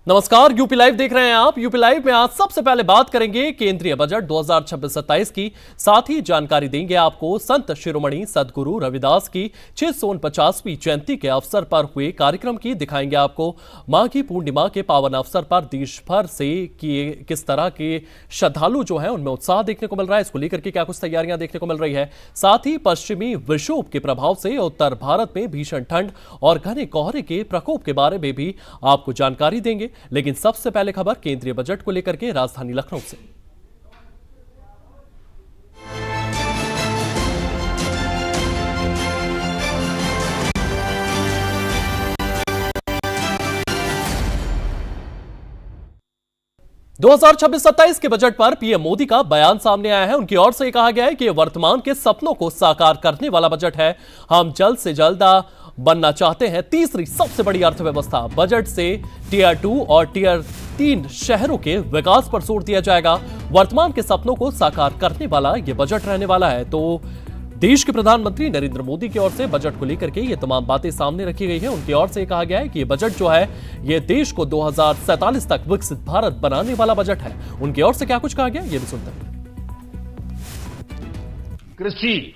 नमस्कार, UP live देख रहे हैं आप। यूपी लाइव में आज सबसे पहले बात करेंगे केंद्रीय बजट 2026-27 की। साथ ही जानकारी देंगे आपको संत शिरोमणि सदगुरु रविदास की 649वीं जयंती के अवसर पर हुए कार्यक्रम की। दिखाएंगे आपको माघी पूर्णिमा के पावन अवसर पर देश भर से किस तरह के श्रद्धालु जो हैं उनमें उत्साह देखने को मिल रहा है, इसको लेकर के क्या कुछ तैयारियां देखने को मिल रही है। साथ ही पश्चिमी विक्षोभ के प्रभाव से उत्तर भारत में भीषण ठंड और घने कोहरे के प्रकोप के बारे में भी आपको जानकारी देंगे। लेकिन सबसे पहले खबर केंद्रीय बजट को लेकर के राजधानी लखनऊ से। दो 2026-27 के बजट पर पीएम मोदी का बयान सामने आया है। उनकी ओर से कहा गया है कि वर्तमान के सपनों को साकार करने वाला बजट है। हम जल्द से जल्द बनना चाहते हैं तीसरी सबसे बड़ी अर्थव्यवस्था। बजट से टियर 2 और टियर 3 शहरों के विकास पर जोर दिया जाएगा। वर्तमान के सपनों को साकार करने वाला यह बजट रहने वाला है। तो देश के प्रधानमंत्री नरेंद्र मोदी की ओर से बजट को लेकर के ये तमाम बातें सामने रखी गई हैं। उनकी ओर से कहा गया है कि ये बजट जो है ये देश को 2047 तक विकसित भारत बनाने वाला बजट है। उनकी ओर से क्या कुछ कहा गया ये भी सुनते हैं। कृषि,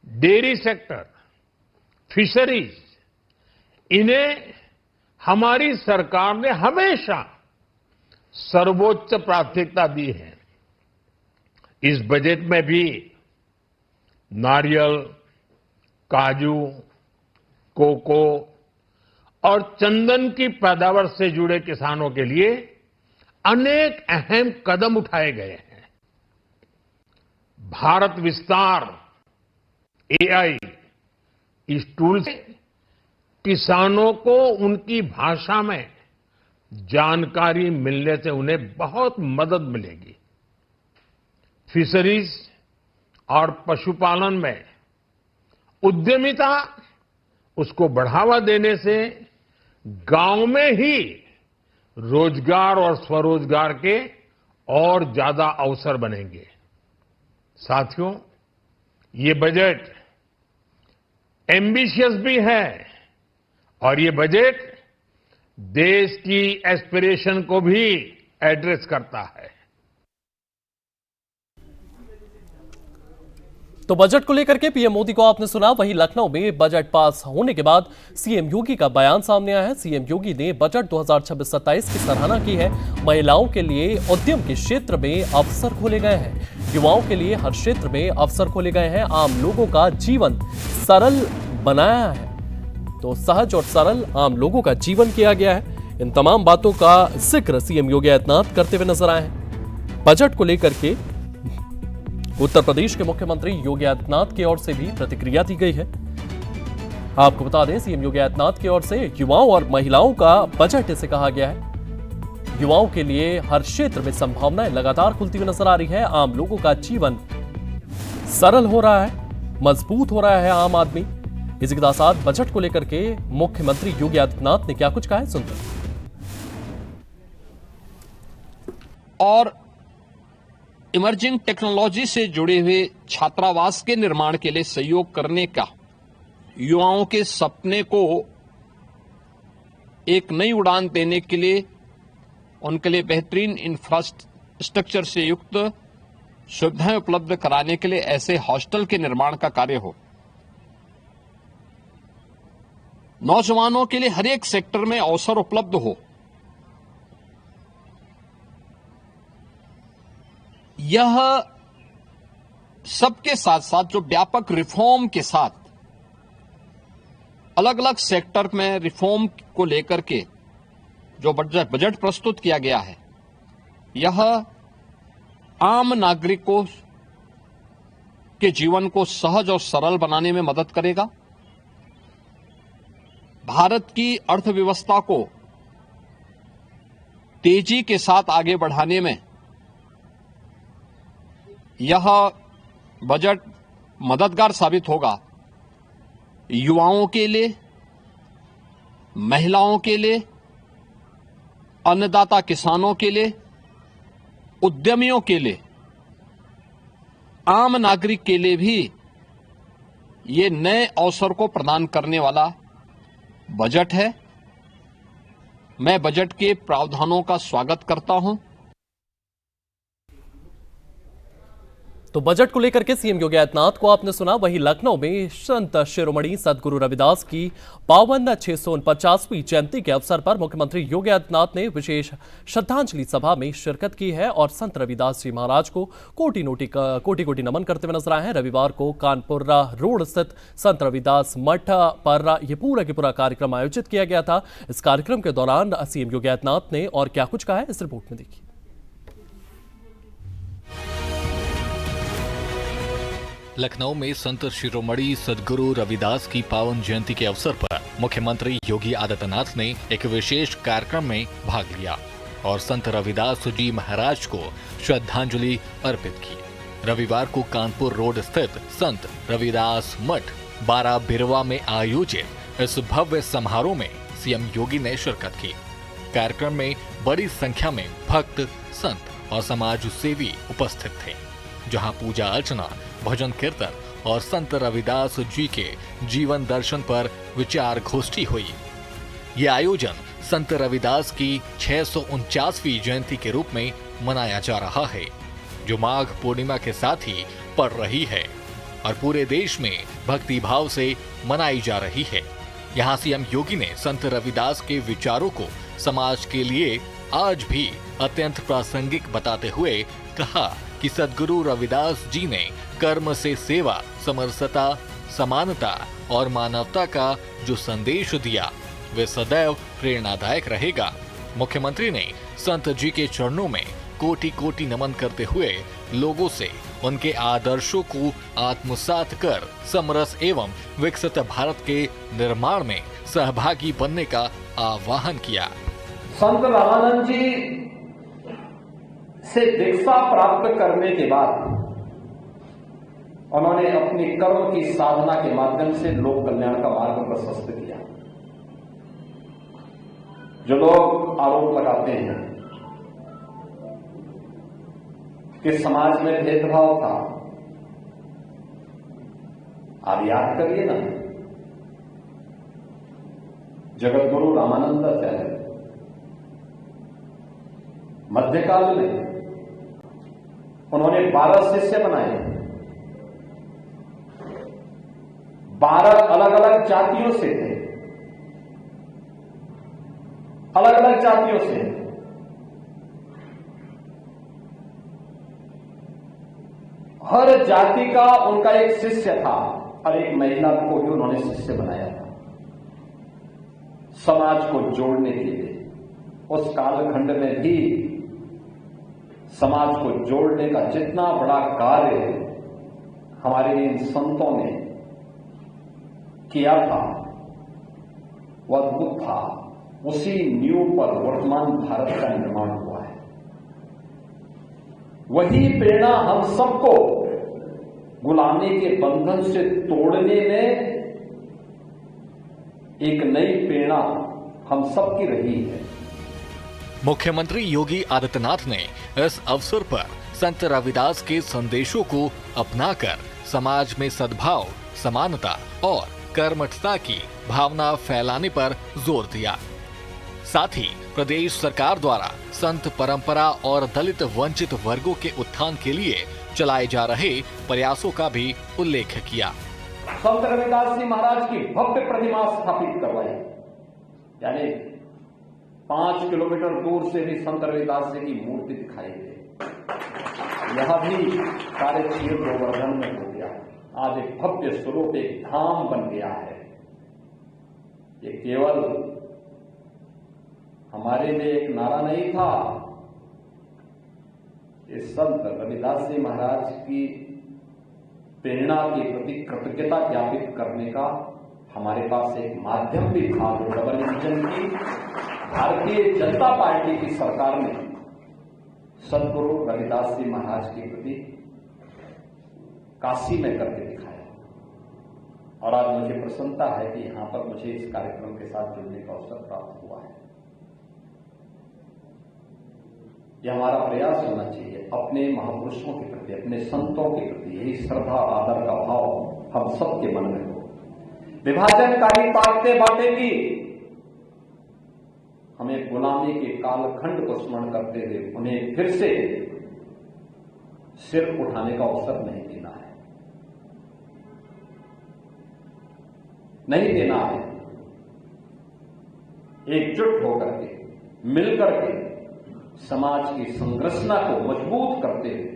डेयरी सेक्टर, फिशरीज, इन्हें हमारी सरकार ने हमेशा सर्वोच्च प्राथमिकता दी है। इस बजट में भी नारियल, काजू, कोको और चंदन की पैदावार से जुड़े किसानों के लिए अनेक अहम कदम उठाए गए हैं। भारत विस्तार एआई इस टूल से किसानों को उनकी भाषा में जानकारी मिलने से उन्हें बहुत मदद मिलेगी। फिशरीज और पशुपालन में उद्यमिता, उसको बढ़ावा देने से गांव में ही रोजगार और स्वरोजगार के और ज्यादा अवसर बनेंगे। साथियों, ये बजट एम्बिशियस भी है और ये बजट देश की एस्पिरेशन को भी एड्रेस करता है। तो बजट को लेकर के पीएम मोदी को आपने सुना। वहीं लखनऊ में बजट पास होने के बाद सीएम योगी का बयान सामने आया है। सीएम योगी ने बजट 2026-27 की सराहना की है। महिलाओं के लिए उद्यम के क्षेत्र में अवसर खोले गए हैं। युवाओं के लिए हर क्षेत्र में अवसर खोले गए हैं। आम लोगों का जीवन सरल बनाया है। तो सहज और सरल आम लोगों का जीवन किया गया है। इन तमाम बातों का जिक्र सीएम योगी आदित्यनाथ करते हुए नजर आए हैं। बजट को लेकर के उत्तर प्रदेश के मुख्यमंत्री योगी आदित्यनाथ की ओर से भी प्रतिक्रिया दी गई है। आपको बता दें, सीएम योगी आदित्यनाथ की ओर से युवाओं और महिलाओं का बजट इसे कहा गया है। युवाओं के लिए हर क्षेत्र में संभावनाएं लगातार खुलती हुई नजर आ रही है। आम लोगों का जीवन सरल हो रहा है, मजबूत हो रहा है आम आदमी। इसी के साथ बजट को लेकर के मुख्यमंत्री योगी आदित्यनाथ ने क्या कुछ कहा है, सुनते हैं। और इमर्जिंग टेक्नोलॉजी से जुड़े हुए छात्रावास के निर्माण के लिए सहयोग करने का युवाओं के सपने को एक नई उड़ान देने के लिए उनके लिए बेहतरीन इंफ्रास्ट्रक्चर से युक्त सुविधाएं उपलब्ध कराने के लिए ऐसे हॉस्टल के निर्माण का कार्य हो। नौजवानों के लिए हर एक सेक्टर में अवसर उपलब्ध हो। यह सबके साथ साथ जो व्यापक रिफॉर्म के साथ अलग अलग सेक्टर में रिफॉर्म को लेकर के जो बजट प्रस्तुत किया गया है, यह आम नागरिकों के जीवन को सहज और सरल बनाने में मदद करेगा। भारत की अर्थव्यवस्था को तेजी के साथ आगे बढ़ाने में यह बजट मददगार साबित होगा। युवाओं के लिए, महिलाओं के लिए, अन्नदाता किसानों के लिए, उद्यमियों के लिए, आम नागरिक के लिए भी ये नए अवसर को प्रदान करने वाला बजट है। मैं बजट के प्रावधानों का स्वागत करता हूं। तो बजट को लेकर के सीएम योगी आदित्यनाथ को आपने सुना। वहीं लखनऊ में संत शिरोमणि सदगुरु रविदास की पावन 649वीं जयंती के अवसर पर मुख्यमंत्री योगी आदित्यनाथ ने विशेष श्रद्धांजलि सभा में शिरकत की है और संत रविदास जी महाराज को कोटि कोटि नमन करते हुए नजर आए हैं। रविवार को कानपुर रोड स्थित संत रविदास मठ पर यह पूरा कार्यक्रम आयोजित किया गया था। इस कार्यक्रम के दौरान सीएम योगी आदित्यनाथ ने और क्या कुछ कहा है, इस रिपोर्ट में देखिए। लखनऊ में संत शिरोमणि सदगुरु रविदास की पावन जयंती के अवसर पर मुख्यमंत्री योगी आदित्यनाथ ने एक विशेष कार्यक्रम में भाग लिया और संत रविदास जी महाराज को श्रद्धांजलि अर्पित की। रविवार को कानपुर रोड स्थित संत रविदास मठ 12 बिरवा में आयोजित इस भव्य समारोह में सीएम योगी ने शिरकत की। कार्यक्रम में बड़ी संख्या में भक्त, संत और समाज सेवी उपस्थित थे, जहां पूजा अर्चना, भजन कीर्तन और संत रविदास जी के जीवन दर्शन पर विचार गोष्ठी हुई। यह आयोजन संत रविदास की 649वीं जयंती के रूप में मनाया जा रहा है, जो माघ पूर्णिमा के साथ ही पड़ रही है और पूरे देश में भक्ति भाव से मनाई जा रही है। यहाँ सीएम योगी ने संत रविदास के विचारों को समाज के लिए आज भी अत्यंत प्रासंगिक बताते हुए कहा कि सदगुरु रविदास जी ने कर्म से सेवा, समरसता, समानता और मानवता का जो संदेश दिया, वे सदैव प्रेरणादायक रहेगा। मुख्यमंत्री ने संत जी के चरणों में कोटि कोटि नमन करते हुए लोगों से उनके आदर्शों को आत्मसात कर समरस एवं विकसित भारत के निर्माण में सहभागी बनने का आह्वान किया। संत रामानंद जी से दीक्षा प्राप्त करने के बाद उन्होंने अपनी कर्म की साधना के माध्यम से लोक कल्याण का मार्ग प्रशस्त किया। जो लोग आरोप लगाते हैं कि समाज में भेदभाव था, आप याद करिए ना, जगत गुरु रामानंदाचार्य मध्यकाल में उन्होंने 12 शिष्य बनाए, 12 अलग अलग जातियों से थे, अलग अलग जातियों से। हर जाति का उनका एक शिष्य था और एक महिला को भी उन्होंने शिष्य बनाया था, समाज को जोड़ने के लिए। उस कालखंड में भी समाज को जोड़ने का जितना बड़ा कार्य हमारे इन संतों ने किया था, वह अद्भुत था। उसी नींव पर वर्तमान भारत का निर्माण हुआ है। वही प्रेरणा हम सबको गुलामी के बंधन से तोड़ने में एक नई प्रेरणा हम सबकी रही है। मुख्यमंत्री योगी आदित्यनाथ ने इस अवसर पर संत रविदास के संदेशों को अपनाकर समाज में सद्भाव, समानता और कर्मठता की भावना फैलाने पर जोर दिया। साथ ही प्रदेश सरकार द्वारा संत परंपरा और दलित वंचित वर्गों के उत्थान के लिए चलाए जा रहे प्रयासों का भी उल्लेख किया। संत रविदास जी महाराज की भव्य प्रतिमा स्थापित करवाई, यानी 5 किलोमीटर दूर से भी संत रविदास जी की मूर्ति दिखाई दे। यह भी कार्य क्षेत्र गोवर्धन में हो गया। आज एक भव्य स्वरूप, एक धाम बन गया है। ये केवल हमारे लिए एक नारा नहीं था, इस संत रविदास जी महाराज की प्रेरणा के प्रति कृतज्ञता ज्ञापित करने का हमारे पास एक माध्यम भी था। डबल इंजन की भारतीय जनता पार्टी की सरकार ने सदगुरु रविदास जी महाराज के प्रति काशी में करके दिखाया, और आज मुझे प्रसन्नता है कि यहां पर मुझे इस कार्यक्रम के साथ जुड़ने का अवसर प्राप्त हुआ है। यह हमारा प्रयास होना चाहिए, अपने महापुरुषों के प्रति, अपने संतों के प्रति यही श्रद्धा आदर का भाव हम सबके मन में हो। विभाजनकारी ताकतें बांटेंगी, हमें जमाने के कालखंड को स्मरण करते हुए उन्हें फिर से सिर उठाने का अवसर नहीं देना है, नहीं देना है। एकजुट होकर के, मिलकर के समाज की संरचना को मजबूत करते हुए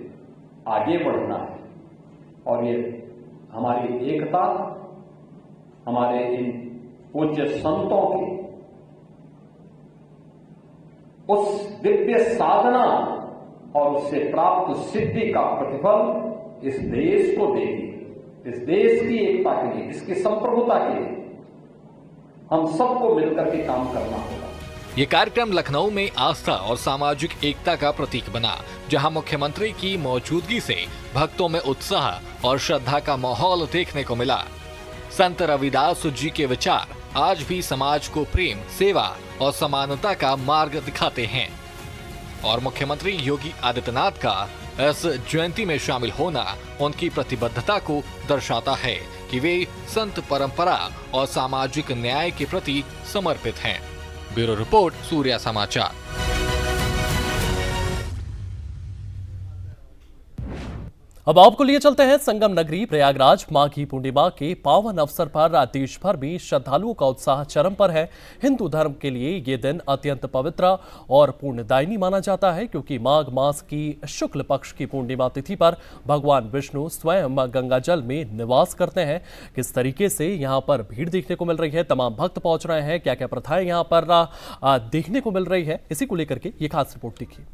आगे बढ़ना है। और ये हमारी एकता, हमारे इन पूज्य संतों की उस दिव्य साधना और उससे प्राप्त सिद्धि का प्रतिफल इस देश को देगी। इस देश की एकता के लिए, इसकी संप्रभुता के लिए हम सबको मिलकर के काम करना होगा। ये कार्यक्रम लखनऊ में आस्था और सामाजिक एकता का प्रतीक बना, जहां मुख्यमंत्री की मौजूदगी से भक्तों में उत्साह और श्रद्धा का माहौल देखने को मिला। संत रविदास जी के विचार आज भी समाज को प्रेम, सेवा और समानता का मार्ग दिखाते हैं और मुख्यमंत्री योगी आदित्यनाथ का इस जयंती में शामिल होना उनकी प्रतिबद्धता को दर्शाता है कि वे संत परंपरा और सामाजिक न्याय के प्रति समर्पित हैं। ब्यूरो रिपोर्ट, सूर्या समाचार। अब आपको लिए चलते हैं संगम नगरी प्रयागराज। माघी पूर्णिमा के पावन अवसर पर देश भर में श्रद्धालुओं का उत्साह चरम पर है। हिंदू धर्म के लिए ये दिन अत्यंत पवित्र और पुण्यदायिनी माना जाता है, क्योंकि माघ मास की शुक्ल पक्ष की पूर्णिमा तिथि पर भगवान विष्णु स्वयं गंगाजल में निवास करते हैं। किस तरीके से यहाँ पर भीड़ देखने को मिल रही है, तमाम भक्त पहुंच रहे हैं, क्या क्या प्रथाएं यहाँ पर देखने को मिल रही है, इसी को लेकर के ये खास रिपोर्ट देखिए।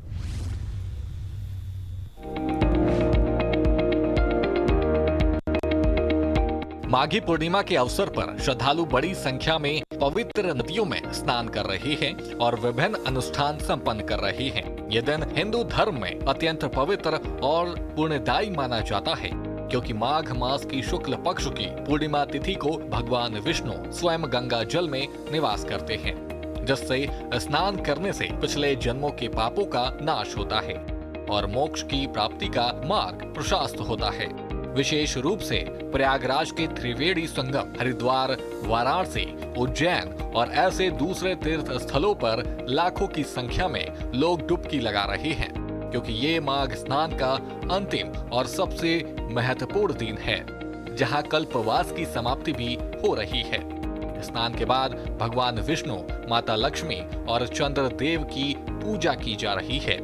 माघी पूर्णिमा के अवसर पर श्रद्धालु बड़ी संख्या में पवित्र नदियों में स्नान कर रहे हैं और विभिन्न अनुष्ठान संपन्न कर रहे हैं। ये दिन हिंदू धर्म में अत्यंत पवित्र और पुण्यदायी माना जाता है, क्योंकि माघ मास की शुक्ल पक्ष की पूर्णिमा तिथि को भगवान विष्णु स्वयं गंगा जल में निवास करते हैं, जिससे स्नान करने से पिछले जन्मों के पापों का नाश होता है और मोक्ष की प्राप्ति का मार्ग प्रशस्त होता है। विशेष रूप से प्रयागराज के त्रिवेणी संगम, हरिद्वार, वाराणसी, उज्जैन और ऐसे दूसरे तीर्थ स्थलों पर लाखों की संख्या में लोग डुबकी लगा रहे हैं, क्योंकि ये माघ स्नान का अंतिम और सबसे महत्वपूर्ण दिन है, जहां कल्पवास की समाप्ति भी हो रही है। स्नान के बाद भगवान विष्णु, माता लक्ष्मी और चंद्र देव की पूजा की जा रही है।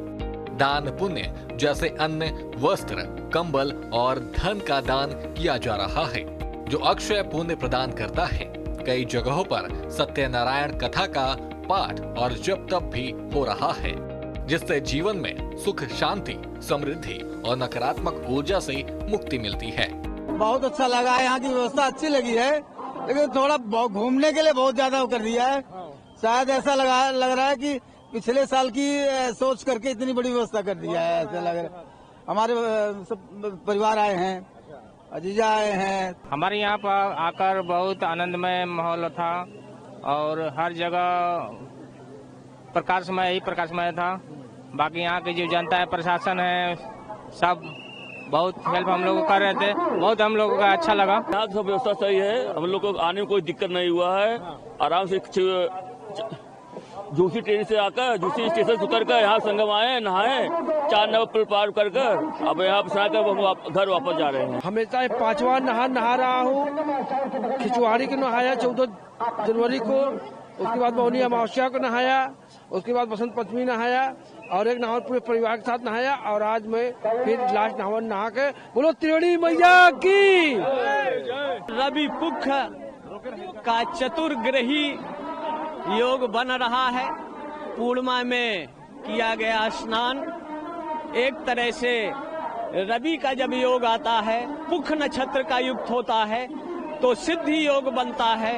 दान पुण्य जैसे अन्न, वस्त्र, कंबल और धन का दान किया जा रहा है, जो अक्षय पुण्य प्रदान करता है। कई जगहों पर सत्यनारायण कथा का पाठ और जप तप भी हो रहा है, जिससे जीवन में सुख, शांति, समृद्धि और नकारात्मक ऊर्जा से मुक्ति मिलती है। बहुत अच्छा लगा है, यहाँ की व्यवस्था अच्छी लगी है, लेकिन थोड़ा घूमने के लिए बहुत ज्यादा कर दिया है। शायद ऐसा लग रहा है कि पिछले साल की सोच करके इतनी बड़ी व्यवस्था कर दिया है, ऐसा लग रहा है। हमारे सब परिवार आए हैं, अजीजा आए हैं। हमारे यहाँ पर आकर बहुत आनंदमय माहौल था और हर जगह प्रकाशमय ही प्रकाशमय था। बाकी यहाँ की जो जनता है, प्रशासन है, सब बहुत हेल्प हम लोग को कर रहे थे। बहुत हम लोगों का अच्छा लगा। यहाँ सब व्यवस्था सही है, हम लोग को आने में कोई दिक्कत नहीं हुआ है। आराम से झूसी ट्रेन से आकर झूसी स्टेशन से उतर कर यहाँ संगम आए, नहाए, 4 नंबर पार कर अब यहाँ पर हम घर वापस जा रहे हैं। हमेशा 5वां नहा रहा हूँ। खिचवाड़ी को नहाया 14 जनवरी को, उसके बाद मौनी अमावस्या को नहाया, उसके बाद बसंत पंचमी नहाया और एक नहावन पूरे परिवार के साथ नहाया, और आज मैं फिर लास्ट नहावन नहा के बोलो त्रिवेणी मैया की। रवि पुख का चतुर्ग्रही योग बन रहा है। पूर्णिमा में किया गया स्नान, एक तरह से रवि का जब योग आता है, पुख नक्षत्र का युक्त होता है, तो सिद्धि योग बनता है,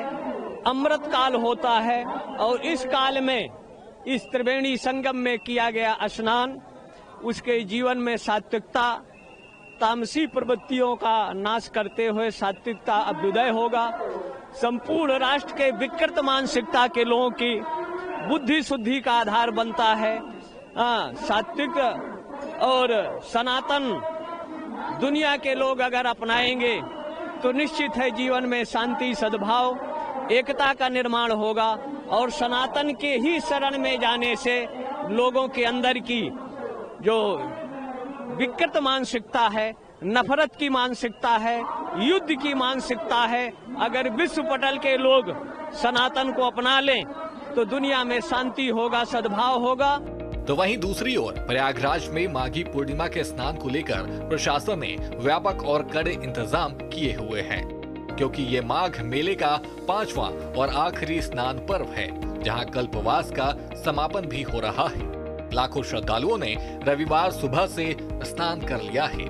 अमृत काल होता है। और इस काल में इस त्रिवेणी संगम में किया गया स्नान उसके जीवन में सात्विकता, तामसी प्रवृत्तियों का नाश करते हुए सात्विकता अभ्युदय होगा। संपूर्ण राष्ट्र के विकृत मानसिकता के लोगों की बुद्धि शुद्धि का आधार बनता है। सात्विक और सनातन दुनिया के लोग अगर अपनाएंगे तो निश्चित है जीवन में शांति, सद्भाव, एकता का निर्माण होगा। और सनातन के ही शरण में जाने से लोगों के अंदर की जो विकृत मानसिकता है, नफरत की मानसिकता है, युद्ध की मानसिकता है, अगर विश्व पटल के लोग सनातन को अपना लें तो दुनिया में शांति होगा, सद्भाव होगा। तो वहीं दूसरी ओर प्रयागराज में माघी पूर्णिमा के स्नान को लेकर प्रशासन ने व्यापक और कड़े इंतजाम किए हुए हैं, क्योंकि ये माघ मेले का 5वां और आखिरी स्नान पर्व है, जहां कल्पवास का समापन भी हो रहा है। लाखों श्रद्धालुओं ने रविवार सुबह से स्नान कर लिया है।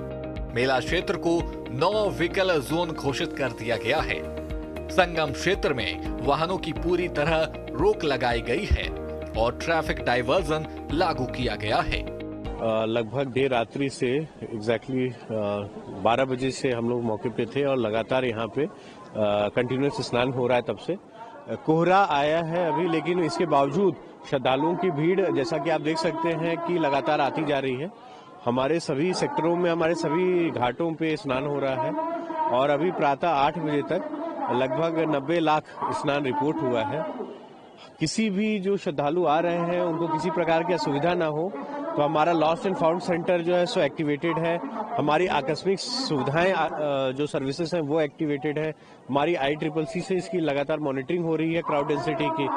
मेला क्षेत्र को नो व्हीकल जोन घोषित कर दिया गया है। संगम क्षेत्र में वाहनों की पूरी तरह रोक लगाई गई है और ट्रैफिक डाइवर्जन लागू किया गया है। लगभग देर रात्रि से एग्जैक्टली 12 बजे से हम लोग मौके पे थे और लगातार यहाँ पे कंटिन्यूअस स्नान हो रहा है। तब से कोहरा आया है अभी, लेकिन इसके बावजूद श्रद्धालुओं की भीड़ जैसा कि आप देख सकते हैं कि लगातार आती जा रही है। हमारे सभी सेक्टरों में, हमारे सभी घाटों पे स्नान हो रहा है और अभी प्रातः 8 बजे तक लगभग 90 लाख स्नान रिपोर्ट हुआ है। किसी भी जो श्रद्धालु आ रहे हैं उनको किसी प्रकार की असुविधा ना हो, तो हमारा लॉस्ट एंड फाउंड सेंटर जो है सो एक्टिवेटेड है। हमारी आकस्मिक सुविधाएं जो सर्विसेज हैं वो एक्टिवेटेड है। हमारी ICCC से इसकी लगातार मॉनिटरिंग हो रही है क्राउड डेंसिटी की।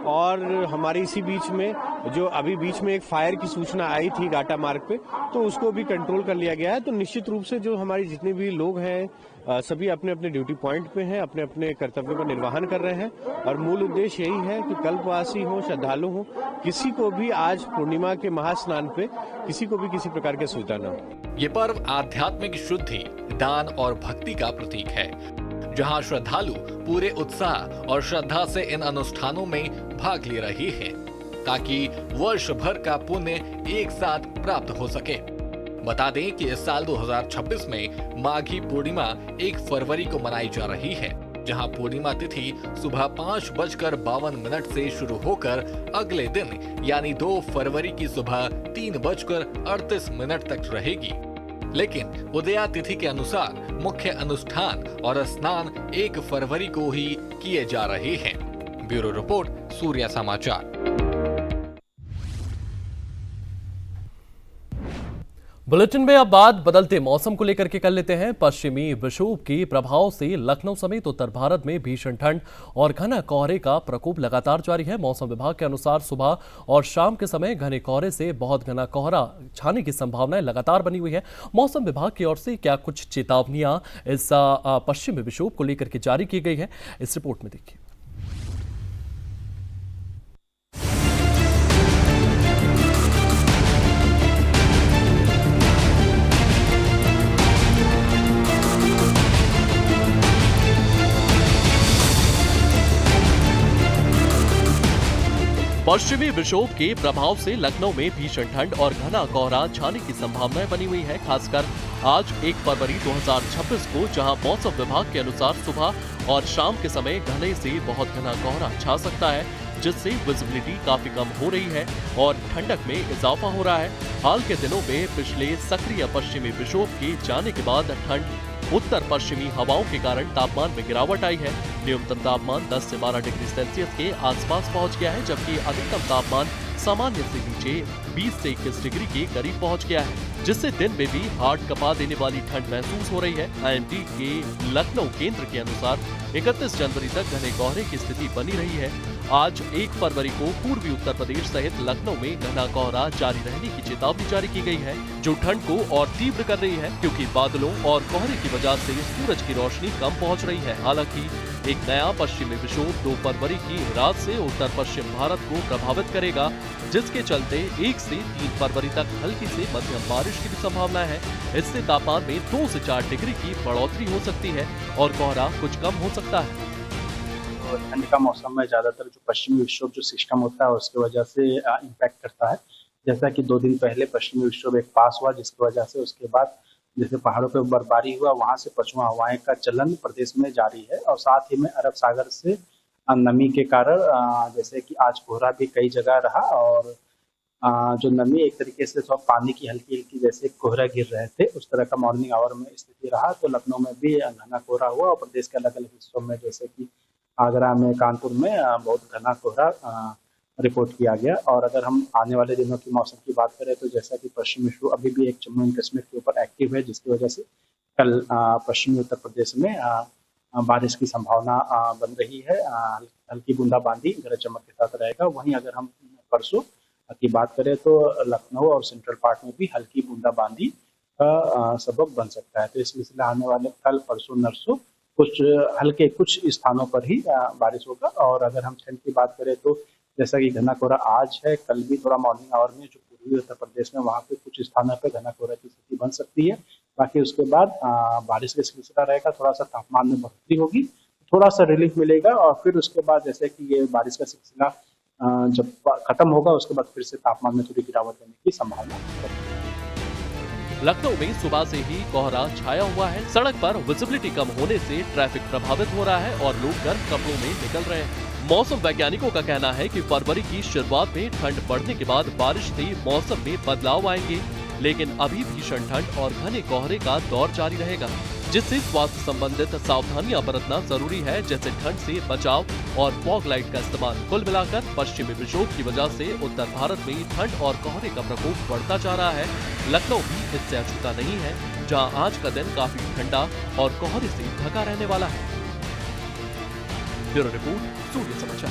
और हमारी इसी बीच में जो अभी बीच में एक फायर की सूचना आई थी घाटा मार्ग पे, तो उसको भी कंट्रोल कर लिया गया है। तो निश्चित रूप से जो हमारी जितने भी लोग हैं सभी अपने अपने ड्यूटी पॉइंट पे हैं, अपने अपने कर्तव्यों का निर्वहन कर रहे हैं और मूल उद्देश्य यही है कि कल्पवासी हो, श्रद्धालु हो, किसी को भी आज पूर्णिमा के महास्नान पे किसी को भी किसी प्रकार की सुविधा न हो। ये पर्व आध्यात्मिक शुद्धि, दान और भक्ति का प्रतीक है, जहां श्रद्धालु पूरे उत्साह और श्रद्धा से इन अनुष्ठानों में भाग ले रहे हैं, ताकि वर्ष भर का पुण्य एक साथ प्राप्त हो सके। बता दें कि इस साल 2026 में माघी पूर्णिमा 1 फरवरी को मनाई जा रही है, जहां पूर्णिमा तिथि सुबह 5:52 से शुरू होकर अगले दिन यानी 2 फरवरी की सुबह 3:38 तक रहेगी। लेकिन उदया तिथि के अनुसार मुख्य अनुष्ठान और स्नान 1 फरवरी को ही किए जा रहे हैं। ब्यूरो रिपोर्ट, सूर्या समाचार। बुलेटिन में अब बात बदलते मौसम को लेकर के कर लेते हैं। पश्चिमी विक्षोभ के प्रभाव से लखनऊ समेत उत्तर भारत में भीषण ठंड और घना कोहरे का प्रकोप लगातार जारी है। मौसम विभाग के अनुसार सुबह और शाम के समय घने कोहरे से बहुत घना कोहरा छाने की संभावनाएं लगातार बनी हुई है। मौसम विभाग की ओर से क्या कुछ चेतावनियां इस पश्चिमी विक्षोभ को लेकर के जारी की गई है, इस रिपोर्ट में देखिए। पश्चिमी विक्षोभ के प्रभाव से लखनऊ में भीषण ठंड और घना कोहरा छाने की संभावनाएं बनी हुई है। खासकर आज 1 फरवरी 2026 को, जहां मौसम विभाग के अनुसार सुबह और शाम के समय घने से बहुत घना कोहरा छा सकता है, जिससे विजिबिलिटी काफी कम हो रही है और ठंडक में इजाफा हो रहा है। हाल के दिनों में पिछले सक्रिय पश्चिमी विक्षोभ के जाने के बाद ठंड उत्तर पश्चिमी हवाओं के कारण तापमान में गिरावट आई है। न्यूनतम तापमान 10 से 12 डिग्री सेल्सियस के आसपास पहुंच गया है, जबकि अधिकतम तापमान सामान्य से नीचे 20 से 21 डिग्री के करीब पहुंच गया है, जिससे दिन में भी हार्ट कपा देने वाली ठंड महसूस हो रही है। IMD के लखनऊ केंद्र के अनुसार 31 जनवरी तक घने कोहरे की स्थिति बनी रही है। आज 1 फरवरी को पूर्वी उत्तर प्रदेश सहित लखनऊ में घना कोहरा जारी रहने की चेतावनी जारी की गई है, जो ठंड को और तीव्र कर रही है, क्योंकि बादलों और कोहरे की वजह से सूरज की रोशनी कम पहुंच रही है। हालांकि एक नया पश्चिमी विक्षोभ 2 फरवरी की रात से उत्तर पश्चिम भारत को प्रभावित करेगा, जिसके चलते 1 से 3 फरवरी तक हल्की से मध्यम बारिश की भी संभावना है। इससे तापमान में 2 से 4 डिग्री की बढ़ोतरी हो सकती है और कोहरा कुछ कम हो सकता है। ठंड का मौसम में ज्यादातर जो पश्चिमी विक्षोभ जो सिस्टम होता है उसकी वजह से इम्पैक्ट करता है। जैसा कि 2 दिन पहले पश्चिमी विक्षोभ एक पास हुआ, जिसकी वजह से उसके बाद जैसे पहाड़ों पे बर्फबारी हुआ, वहां से पछुआ हवाएं का चलन प्रदेश में जारी है। और साथ ही में अरब सागर से नमी के कारण जैसे कि आज कोहरा भी कई जगह रहा और जो नमी एक तरीके से सब पानी की हल्की हल्की जैसे कोहरा गिर रहे थे, उस तरह का मॉर्निंग आवर में स्थिति रहा। तो लखनऊ में भी घना कोहरा हुआ और प्रदेश के अलग अलग हिस्सों में जैसे कि आगरा में, कानपुर में बहुत घना कोहरा रिपोर्ट किया गया। और अगर हम आने वाले दिनों की मौसम की बात करें तो जैसा कि पश्चिमी विक्षोभ अभी भी एक जम्मू एंड कश्मीर के ऊपर एक्टिव है, जिसकी वजह से कल पश्चिमी उत्तर प्रदेश में बारिश की संभावना बन रही है। हल्की बूंदाबांदी गरज चमक के साथ रहेगा। वहीं अगर हम परसों की बात करें तो लखनऊ और सेंट्रल पार्ट में भी हल्की बूंदाबांदी का सबब बन सकता है। तो इस सिलसिले आने वाले कल, परसों, नरसों कुछ स्थानों पर ही बारिश होगा। और अगर हम ठंड की बात करें तो जैसा कि घना कोहरा आज है, कल भी थोड़ा मॉर्निंग आवर में जो पूर्वी उत्तर प्रदेश में वहाँ पे कुछ स्थानों पे घना कोहरा की स्थिति बन सकती है। बाकी उसके बाद बारिश का सिलसिला रहेगा, थोड़ा सा तापमान में बढ़ोतरी होगी, थोड़ा सा रिलीफ मिलेगा। और फिर उसके बाद जैसे कि ये बारिश का सिलसिला जब खत्म होगा उसके बाद फिर से तापमान में थोड़ी गिरावट होने की संभावना है। लखनऊ में सुबह से ही कोहरा छाया हुआ है। सड़क पर विजिबिलिटी कम होने से ट्रैफिक प्रभावित हो रहा है और लोग गर्म कपड़ों में निकल रहे हैं। मौसम वैज्ञानिकों का कहना है कि फरवरी की शुरुआत में ठंड बढ़ने के बाद बारिश से मौसम में बदलाव आएंगे, लेकिन अभी भीषण ठंड और घने कोहरे का दौर जारी रहेगा, जिससे स्वास्थ्य संबंधित सावधानियां बरतना जरूरी है, जैसे ठंड से बचाव और फॉग लाइट का इस्तेमाल। कुल मिलाकर पश्चिमी विक्षोभ की वजह से उत्तर भारत में ठंड और कोहरे का प्रकोप बढ़ता जा रहा है। लखनऊ भी इससे अछूता नहीं है, जहां आज का दिन काफी ठंडा और कोहरे से ढका रहने वाला है। ब्यूरो रिपोर्ट, सूर्य समाचार।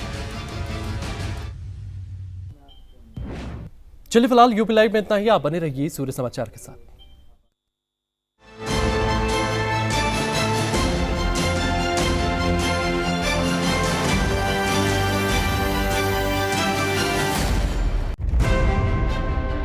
चलिए फिलहाल यूपी लाइव में इतना ही। आप बने रहिए सूर्य समाचार के साथ।